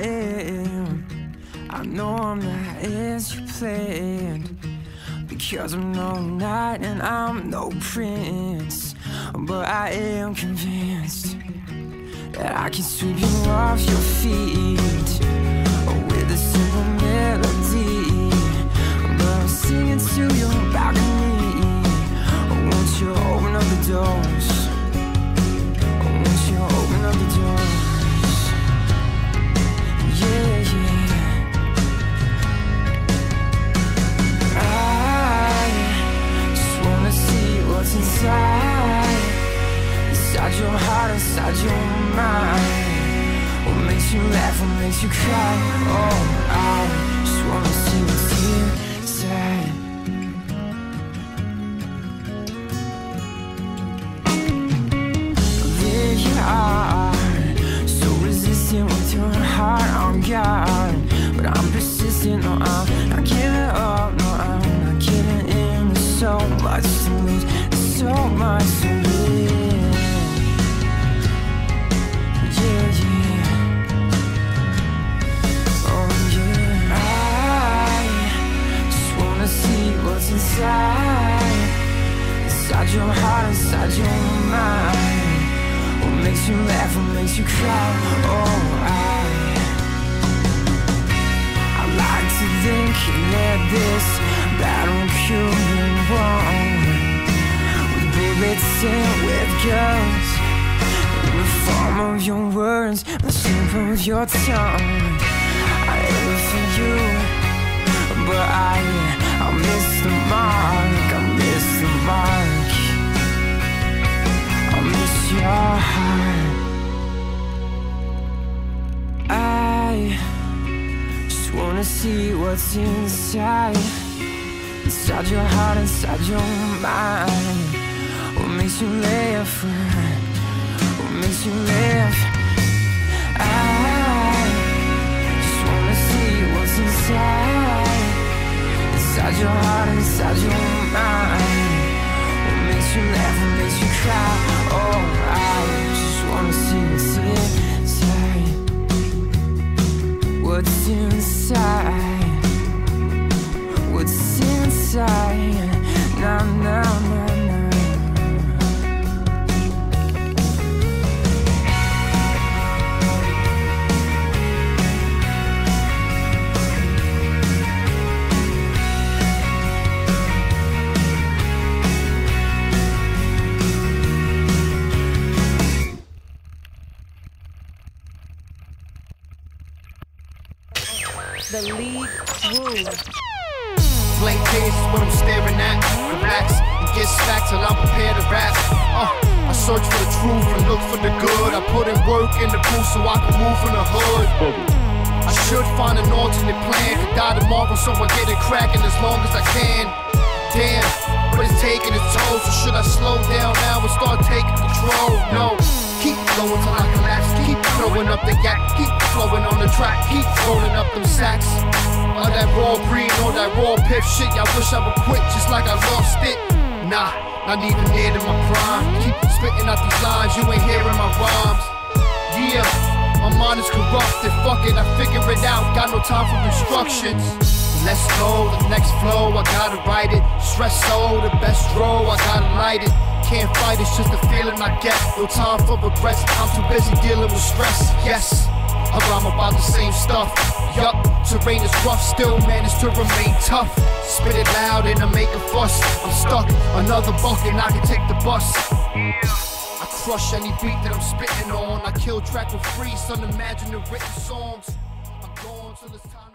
am. I know I'm not as you planned, because I'm no knight and I'm no prince. But I am convinced that I can sweep you off your feet with a simple melody. But I'm singing to your balcony. Won't you open up the doors? Won't you open up the doors? Yeah, yeah. I just wanna see what's inside your heart, inside your mind. What makes you laugh, what makes you cry? Oh, I just wanna see what's inside. There you are, so resistant with your heart on guard. But I'm persistent, no, I'm not giving up, no, I'm not giving in. There's so much to lose, there's so much to live. Inside your heart, inside your mind. What makes you laugh, what makes you cry? Oh, I like to think that this battle could be won with bullets and with guns, in the form of your words, the shape of your tongue. I live for you, but I miss the mark, I miss the mark, I miss your heart. I just wanna see what's inside your heart, inside your mind. What makes you laugh, what makes you laugh? I just wanna see what's inside your heart, inside your mind. What makes you laugh, what makes you cry? Oh, I just wanna see what's inside. What's inside? Nah, nah, nah, nah. The lead groove. Blank page is what I'm staring at. Relax and get stacked till I'm prepared to rap. I search for the truth and look for the good. I put in work in the booth so I can move from the hood. I should find an alternate plan. Could die tomorrow, so I get it cracking as long as I can. Damn, but it's taking its toll. So should I slow down now and start taking control? No. Keep going till I collapse, keep throwing up the gap, keep flowing on the track, keep rolling up them sacks. All that raw green, all that raw pip shit, I wish I would quit just like I lost it. Nah, not even near to my prime. Keep spitting out these lines, you ain't hearing my rhymes. Yeah, my mind is corrupted, fuck it, I figure it out, got no time for instructions. Let's go, the next flow, I gotta write it. Stress so, the best row, I gotta light it. Can't fight, it's just a feeling I get. No time for regrets, I'm too busy dealing with stress. Yes, I rhyme about the same stuff. Yup, terrain is rough, still manage to remain tough. Spit it loud and I make a fuss. I'm stuck, another buck and I can take the bus. I crush any beat that I'm spitting on. I kill track with free, some imagine the written songs. I'm gone till it's time.